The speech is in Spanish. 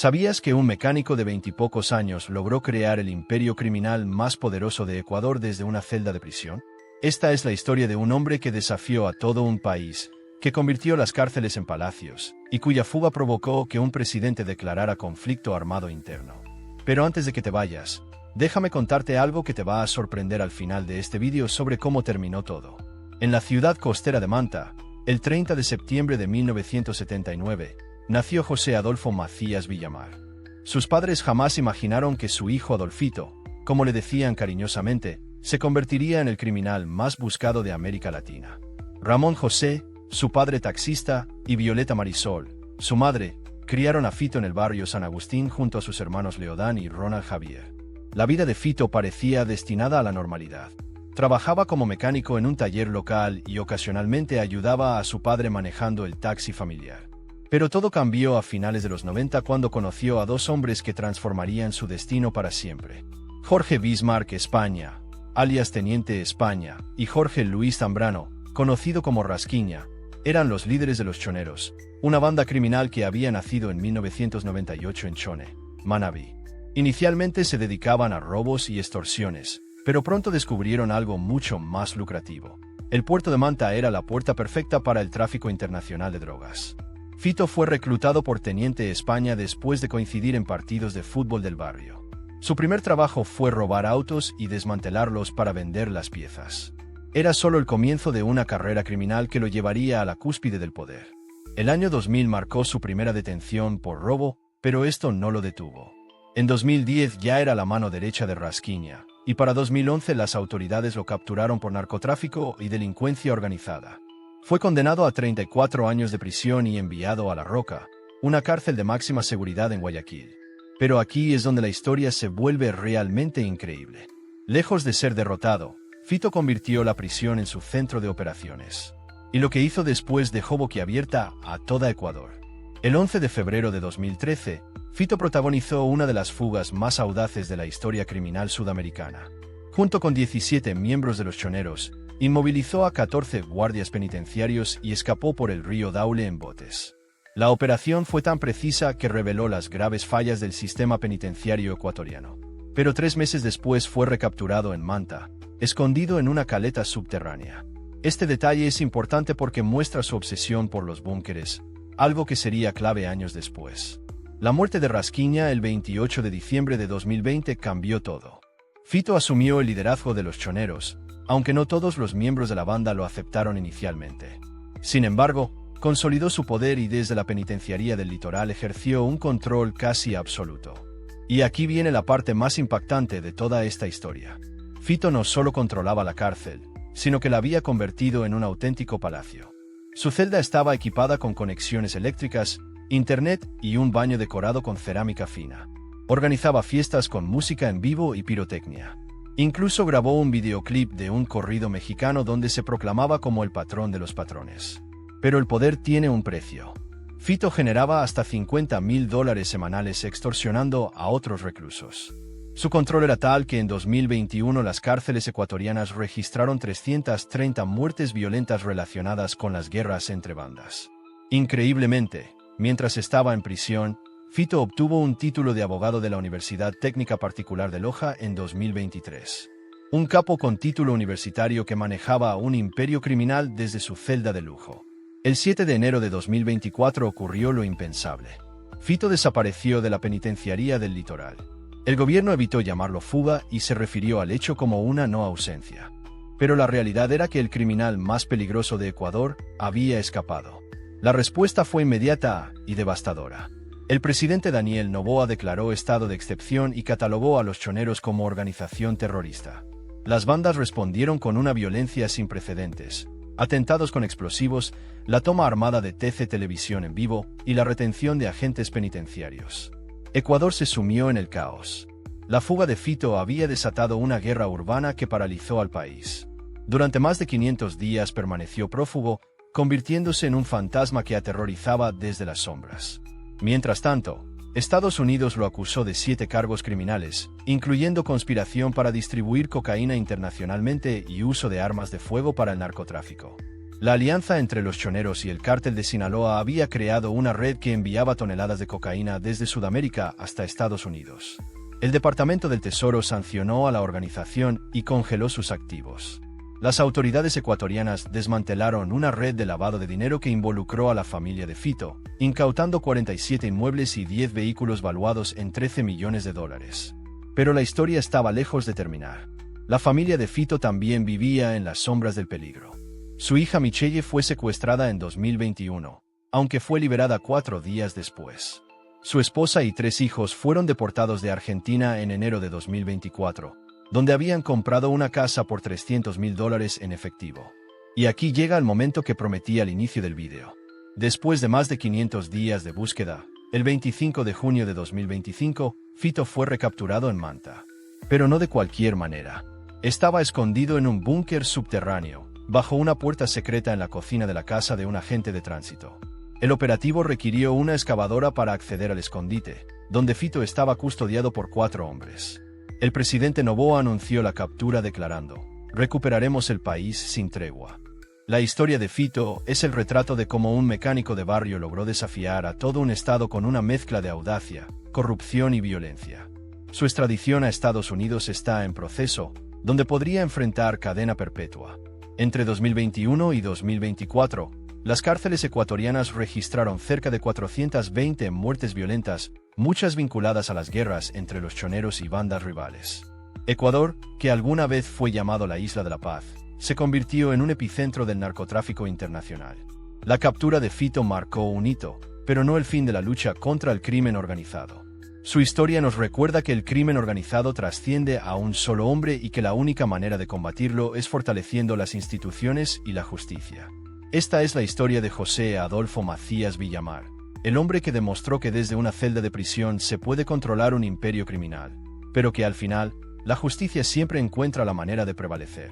¿Sabías que un mecánico de veintipocos años logró crear el imperio criminal más poderoso de Ecuador desde una celda de prisión? Esta es la historia de un hombre que desafió a todo un país, que convirtió las cárceles en palacios, y cuya fuga provocó que un presidente declarara conflicto armado interno. Pero antes de que te vayas, déjame contarte algo que te va a sorprender al final de este vídeo sobre cómo terminó todo. En la ciudad costera de Manta, el 30 de septiembre de 1979, nació José Adolfo Macías Villamar. Sus padres jamás imaginaron que su hijo Adolfito, como le decían cariñosamente, se convertiría en el criminal más buscado de América Latina. Ramón José, su padre taxista, y Violeta Marisol, su madre, criaron a Fito en el barrio San Agustín junto a sus hermanos Leodán y Ronald Javier. La vida de Fito parecía destinada a la normalidad. Trabajaba como mecánico en un taller local y ocasionalmente ayudaba a su padre manejando el taxi familiar. Pero todo cambió a finales de los 90 cuando conoció a dos hombres que transformarían su destino para siempre. Jorge Bismarck España, alias Teniente España, y Jorge Luis Zambrano, conocido como Rasquiña, eran los líderes de los Choneros, una banda criminal que había nacido en 1998 en Chone, Manabí. Inicialmente se dedicaban a robos y extorsiones, pero pronto descubrieron algo mucho más lucrativo. El puerto de Manta era la puerta perfecta para el tráfico internacional de drogas. Fito fue reclutado por Teniente España después de coincidir en partidos de fútbol del barrio. Su primer trabajo fue robar autos y desmantelarlos para vender las piezas. Era solo el comienzo de una carrera criminal que lo llevaría a la cúspide del poder. El año 2000 marcó su primera detención por robo, pero esto no lo detuvo. En 2010 ya era la mano derecha de Rasquiña, y para 2011 las autoridades lo capturaron por narcotráfico y delincuencia organizada. Fue condenado a 34 años de prisión y enviado a La Roca, una cárcel de máxima seguridad en Guayaquil. Pero aquí es donde la historia se vuelve realmente increíble. Lejos de ser derrotado, Fito convirtió la prisión en su centro de operaciones. Y lo que hizo después dejó boquiabierta a toda Ecuador. El 11 de febrero de 2013, Fito protagonizó una de las fugas más audaces de la historia criminal sudamericana. Junto con 17 miembros de los Choneros, inmovilizó a 14 guardias penitenciarios y escapó por el río Daule en botes. La operación fue tan precisa que reveló las graves fallas del sistema penitenciario ecuatoriano. Pero 3 meses después fue recapturado en Manta, escondido en una caleta subterránea. Este detalle es importante porque muestra su obsesión por los búnkeres, algo que sería clave años después. La muerte de Rasquiña el 28 de diciembre de 2020 cambió todo. Fito asumió el liderazgo de los Choneros, aunque no todos los miembros de la banda lo aceptaron inicialmente. Sin embargo, consolidó su poder y desde la penitenciaría del litoral ejerció un control casi absoluto. Y aquí viene la parte más impactante de toda esta historia. Fito no solo controlaba la cárcel, sino que la había convertido en un auténtico palacio. Su celda estaba equipada con conexiones eléctricas, internet y un baño decorado con cerámica fina. Organizaba fiestas con música en vivo y pirotecnia. Incluso grabó un videoclip de un corrido mexicano donde se proclamaba como el patrón de los patrones. Pero el poder tiene un precio. Fito generaba hasta $50,000 semanales extorsionando a otros reclusos. Su control era tal que en 2021 las cárceles ecuatorianas registraron 330 muertes violentas relacionadas con las guerras entre bandas. Increíblemente, mientras estaba en prisión, Fito obtuvo un título de abogado de la Universidad Técnica Particular de Loja en 2023. Un capo con título universitario que manejaba un imperio criminal desde su celda de lujo. El 7 de enero de 2024 ocurrió lo impensable. Fito desapareció de la penitenciaría del litoral. El gobierno evitó llamarlo fuga y se refirió al hecho como una no ausencia. Pero la realidad era que el criminal más peligroso de Ecuador había escapado. La respuesta fue inmediata y devastadora. El presidente Daniel Noboa declaró estado de excepción y catalogó a los Choneros como organización terrorista. Las bandas respondieron con una violencia sin precedentes, atentados con explosivos, la toma armada de TC Televisión en vivo y la retención de agentes penitenciarios. Ecuador se sumió en el caos. La fuga de Fito había desatado una guerra urbana que paralizó al país. Durante más de 500 días permaneció prófugo, convirtiéndose en un fantasma que aterrorizaba desde las sombras. Mientras tanto, Estados Unidos lo acusó de 7 cargos criminales, incluyendo conspiración para distribuir cocaína internacionalmente y uso de armas de fuego para el narcotráfico. La alianza entre los choneros y el cártel de Sinaloa había creado una red que enviaba toneladas de cocaína desde Sudamérica hasta Estados Unidos. El Departamento del Tesoro sancionó a la organización y congeló sus activos. Las autoridades ecuatorianas desmantelaron una red de lavado de dinero que involucró a la familia de Fito, incautando 47 inmuebles y 10 vehículos valuados en $13 millones. Pero la historia estaba lejos de terminar. La familia de Fito también vivía en las sombras del peligro. Su hija Michelle fue secuestrada en 2021, aunque fue liberada 4 días después. Su esposa y 3 hijos fueron deportados de Argentina en enero de 2024, donde habían comprado una casa por $300,000 en efectivo. Y aquí llega el momento que prometí al inicio del vídeo. Después de más de 500 días de búsqueda, el 25 de junio de 2025, Fito fue recapturado en Manta. Pero no de cualquier manera. Estaba escondido en un búnker subterráneo, bajo una puerta secreta en la cocina de la casa de un agente de tránsito. El operativo requirió una excavadora para acceder al escondite, donde Fito estaba custodiado por 4 hombres. El presidente Noboa anunció la captura declarando: "Recuperaremos el país sin tregua". La historia de Fito es el retrato de cómo un mecánico de barrio logró desafiar a todo un estado con una mezcla de audacia, corrupción y violencia. Su extradición a Estados Unidos está en proceso, donde podría enfrentar cadena perpetua. Entre 2021 y 2024, las cárceles ecuatorianas registraron cerca de 420 muertes violentas, muchas vinculadas a las guerras entre los choneros y bandas rivales. Ecuador, que alguna vez fue llamado la Isla de la Paz, se convirtió en un epicentro del narcotráfico internacional. La captura de Fito marcó un hito, pero no el fin de la lucha contra el crimen organizado. Su historia nos recuerda que el crimen organizado trasciende a un solo hombre y que la única manera de combatirlo es fortaleciendo las instituciones y la justicia. Esta es la historia de José Adolfo Macías Villamar, el hombre que demostró que desde una celda de prisión se puede controlar un imperio criminal, pero que al final, la justicia siempre encuentra la manera de prevalecer.